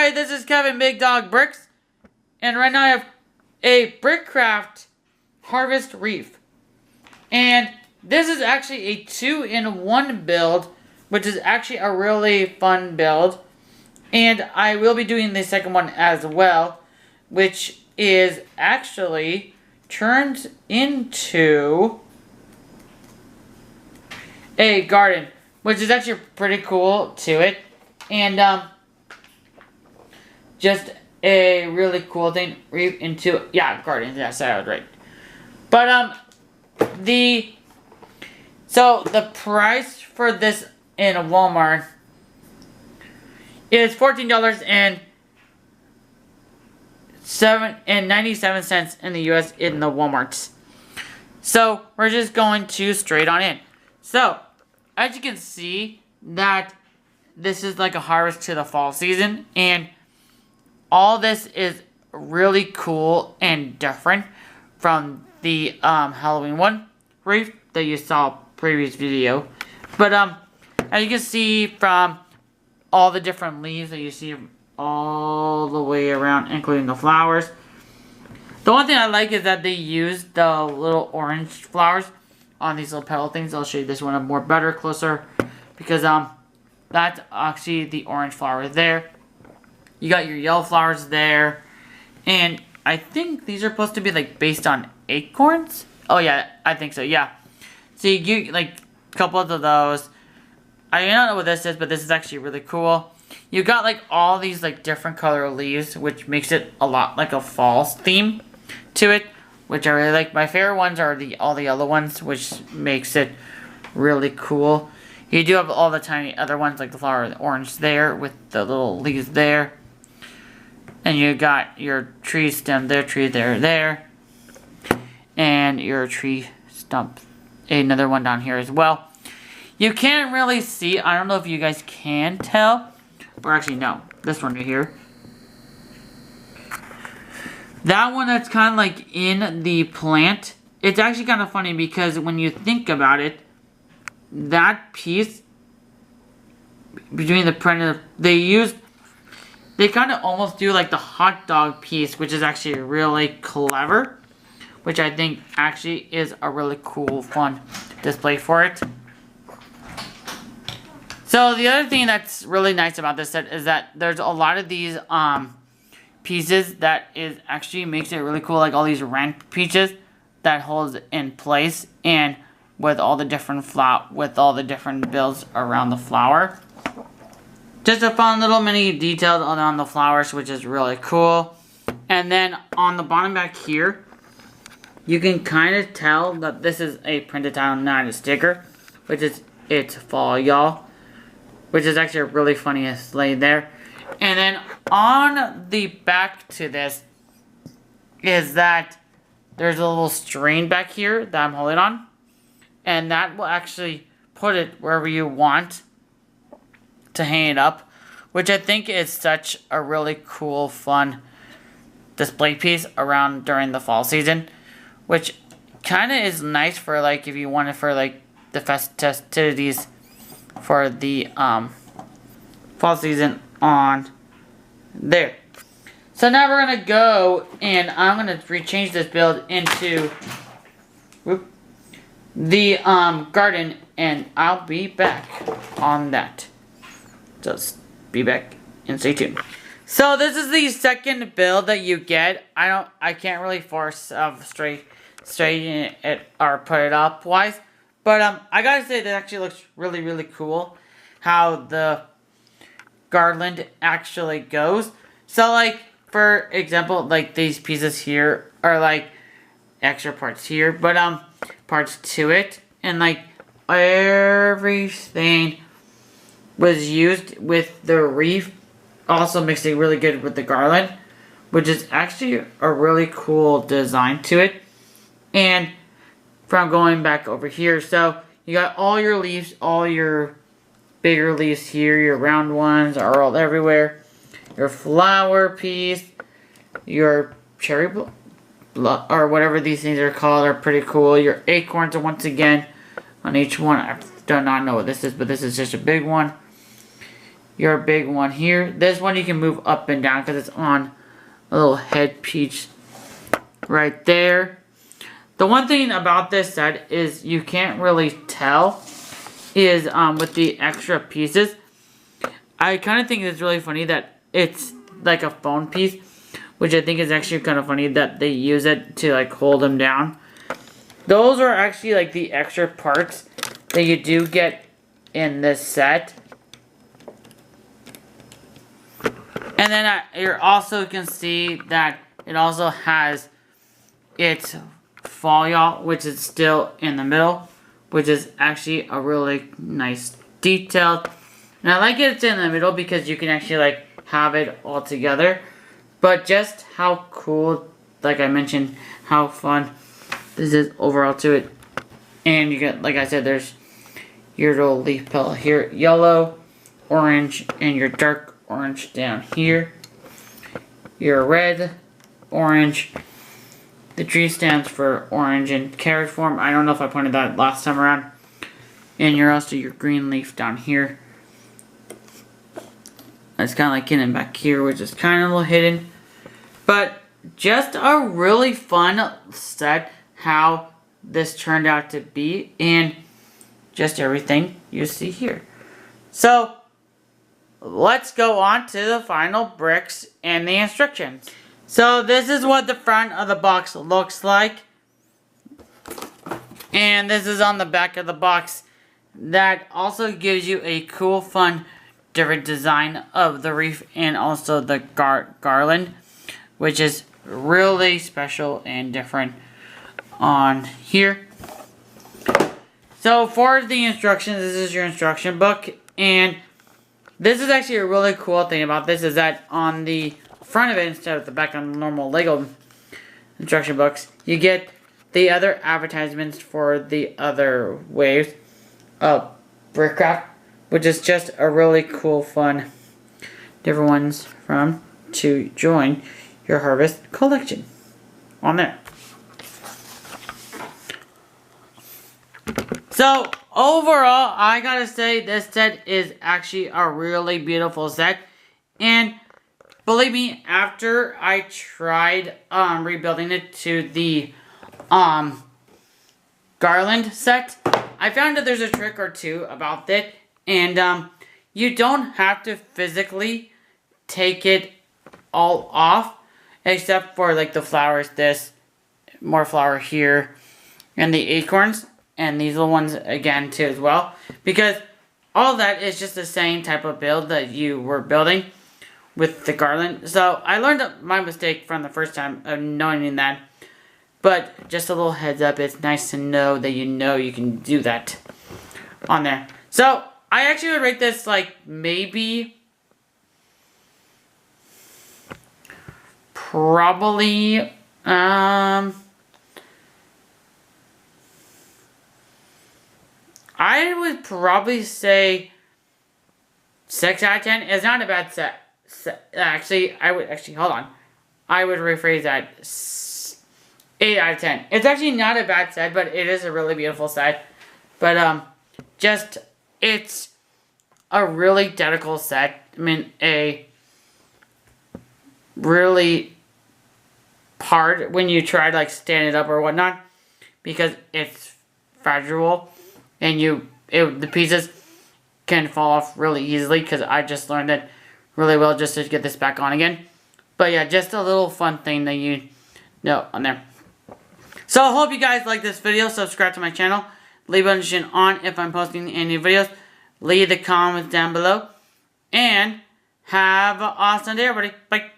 Hi, this is Kevin Big Dog Bricks, and right now I have a Brickcraft Harvest Wreath. And this is actually a 2-in-1 build, which is actually a really fun build. And I will be doing the second one as well, which is actually turned into a garden, which is actually pretty cool to it. And just a really cool thing into, yeah, gardens, yeah, so I was right. But so the price for this in Walmart is $14.97 in the US in the Walmarts. So we're just going to straight on in. So as you can see, that this is like a harvest to the fall season, and all this is really cool and different from the Halloween one Wreath that you saw previous video. But as you can see from all the different leaves that you see all the way around, including the flowers. The one thing I like is that they use the little orange flowers on these little petal things. I'll show you this one more better, closer, because that's actually the orange flower there. You got your yellow flowers there, and I think these are supposed to be like based on acorns. Oh yeah, I think so. Yeah. So you get like a couple of those. I don't know what this is, but this is actually really cool. You got like all these like different color leaves, which makes it a lot like a fall theme to it, which I really like. My favorite ones are all the yellow ones, which makes it really cool. You do have all the tiny other ones, like the flower and the orange there, with the little leaves there. And you got your tree stem there, tree there. And your tree stump, another one down here as well. You can't really see, I don't know if you guys can tell, or actually no, this one right here. That one that's kind of like in the plant, it's actually kind of funny because when you think about it, that piece between the print and they kind of almost do like the hot dog piece, which is actually really clever, which I think actually is a really cool, fun display for it. So the other thing that's really nice about this set is that there's a lot of these pieces that is actually makes it really cool, like all these round pieces that holds in place, and with all the different builds around the flower. Just a fun little mini detail on the flowers, which is really cool. And then on the bottom back here, you can kind of tell that this is a printed title, not a sticker, which is It's Fall, Y'all, which is actually a really funny display there. And then on the back to this is that there's a little string back here that I'm holding on, and that will actually put it wherever you want to hang it up, which I think is such a really cool, fun display piece around during the fall season, which kind of is nice for like if you want it for like the festivities for the fall season on there. So now we're gonna go and I'm gonna rechange this build into the garden, and I'll be back on that. Just be back and stay tuned. So this is the second build that you get. I can't really force straighten it or put it up wise, but I gotta say that actually looks really, really cool how the garland actually goes. So like for example, like these pieces here are like extra parts here, but parts to it, and like everything was used with the wreath, also mixing really good with the garland, which is actually a really cool design to it. And from going back over here, so you got all your leaves, all your bigger leaves here, your round ones are all everywhere, your flower piece, your cherry or whatever these things are called are pretty cool. Your acorns are once again on each one. I do not know what this is, but this is just a big one. your big one here. This one you can move up and down because it's on a little headpiece right there. The one thing about this set is you can't really tell is with the extra pieces. I kind of think it's really funny that it's like a phone piece, which I think is actually kind of funny that they use it to like hold them down. Those are actually like the extra parts that you do get in this set. And then you also can see that it also has its foliage, which is still in the middle, which is actually a really nice detail. And I like it's in the middle because you can actually like have it all together. But just how cool, like I mentioned, how fun this is overall to it. And you get, like I said, there's your little leaf petal here, yellow, orange, and your dark orange down here. Your red, orange. The tree stands for orange in carrot form. I don't know if I pointed that last time around. And you're also your green leaf down here. It's kind of like hidden back here, which is kind of a little hidden. But just a really fun set how this turned out to be. And just everything you see here. So, let's go on to the final bricks and the instructions. So this is what the front of the box looks like. And this is on the back of the box. That also gives you a cool, fun, different design of the wreath and also the garland, which is really special and different on here. So for the instructions, this is your instruction book. And this is actually a really cool thing about this is that on the front of it, instead of the back on the normal Lego instruction books, you get the other advertisements for the other waves of Brickcraft, which is just a really cool, fun, different ones to join your harvest collection on there. So overall, I gotta say this set is actually a really beautiful set. And believe me, after I tried rebuilding it to the garland set, I found that there's a trick or two about it. And you don't have to physically take it all off, except for like the flowers, this, more flower here, and the acorns. And these little ones again too as well. Because all that is just the same type of build that you were building with the garland. So I learned my mistake from the first time of knowing that. But just a little heads up, it's nice to know that you can do that on there. So I actually would rate this like maybe probably I would probably say 6 out of 10. It's not a bad set. Actually, hold on. I would rephrase that. 8 out of 10. It's actually not a bad set, but it is a really beautiful set. But, it's a really identical set. I mean, a really hard when you try to, like, stand it up or whatnot. Because it's fragile. And the pieces can fall off really easily because I just learned it really well just to get this back on again. But yeah, just a little fun thing that you know on there. So I hope you guys like this video. Subscribe to my channel. Leave a notification on if I'm posting any videos. Leave the comments down below. And have an awesome day, everybody. Bye.